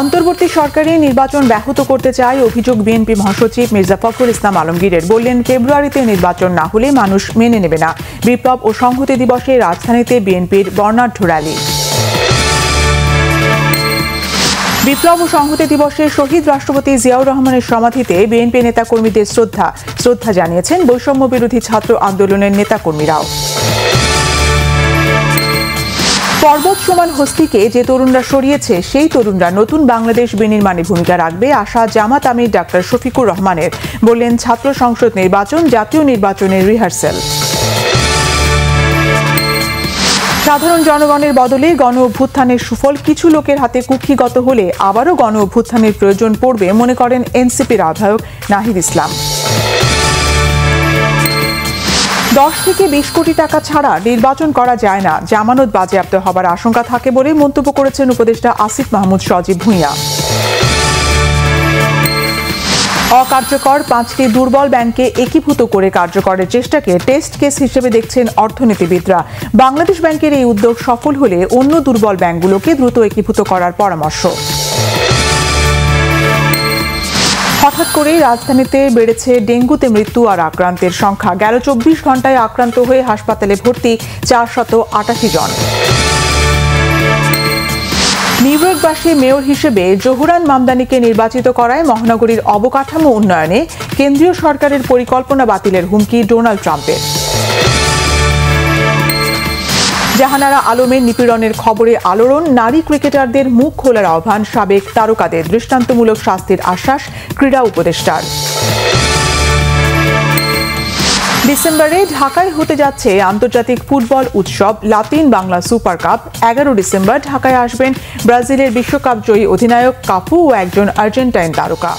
অন্তর্বর্তী সরকারি নির্বাচন ব্যাহত করতে চায় অভিযোগ বিএনপি মহাসচিব মির্জা ফখরুল ইসলাম আলমগীরের। বললেন, ফেব্রুয়ারিতে নির্বাচন না হলে মানুষ মেনে নেবে না। বিপ্লব ও সংহতি দিবসে রাজধানীতে বিএনপির বর্ণাঢ্য র্যালি। বিপ্লব ও সংহতি দিবসে শহীদ রাষ্ট্রপতি জিয়াউর রহমানের সমাধিতে বিএনপি নেতাকর্মীদের শ্রদ্ধা জানিয়েছেন বৈষম্য বিরোধী ছাত্র আন্দোলনের নেতাকর্মীরাও। পর্বত সমান হস্তিকে যে তরুণরা সরিয়েছে, সেই তরুণরা নতুন বাংলাদেশ বিনির্মাণে ভূমিকা রাখবে আশা জামাত আমির ডাক্তার শফিকুর রহমানের। বললেন, ছাত্র সংসদ নির্বাচন জাতীয় নির্বাচনের রিহার্সেল। সাধারণ জনগণের বদলে গণ অভ্যুত্থানের সুফল কিছু লোকের হাতে কুক্ষিগত হলে আবারও গণ অভ্যুত্থানের প্রয়োজন পড়বে মনে করেন এনসিপির আহ্বায়ক নাহিদ ইসলাম। 10 থেকে 20 কোটি টাকা ছাড়া নির্বাচন করা যায় না, জামানত বাজেয়াপ্ত হবার আশঙ্কা থাকে বলে মন্তব্য করেছেন উপদেষ্টা আসিফ মাহমুদ সজীব ভূঁইয়া। অকার্যকর 5টি দুর্বল ব্যাংককে একীভূত করে কার্যকরের চেষ্টাকে টেস্ট কেস হিসেবে দেখছেন অর্থনীতিবিদরা। বাংলাদেশ ব্যাংকের এই উদ্যোগ সফল হলে অন্য দুর্বল ব্যাংকগুলোকে দ্রুত একীভূত করার পরামর্শ। হঠাৎ করেই রাজধানীতে বেড়েছে ডেঙ্গুতে মৃত্যু আর আক্রান্তের সংখ্যা। গেল 24 ঘন্টায় আক্রান্ত হয়ে হাসপাতালে ভর্তি 488 জন। নিউ ইয়র্কবাসী মেয়র হিসেবে জহুরান মামদানিকে নির্বাচিত করায় মহানগরীর অবকাঠামো উন্নয়নে কেন্দ্রীয় সরকারের পরিকল্পনা বাতিলের হুমকি ডোনাল্ড ট্রাম্পের। জাহানারা আলমের নিপীড়নের খবরে আলোড়ন, নারী ক্রিকেটারদের মুখ খোলার আহ্বান, সাবেক তারকাদের দৃষ্টান্তমূলক শাস্তির আশ্বাস ক্রীড়া উপদেষ্টার। ডিসেম্বরে ঢাকায় হতে যাচ্ছে আন্তর্জাতিক ফুটবল উৎসব Latin Bangla super cup. 11 December ঢাকায় আসবেন ব্রাজিলের বিশ্বকাপ জয়ী অধিনায়ক কাফু ও একজন আর্জেন্টাইন তারকা।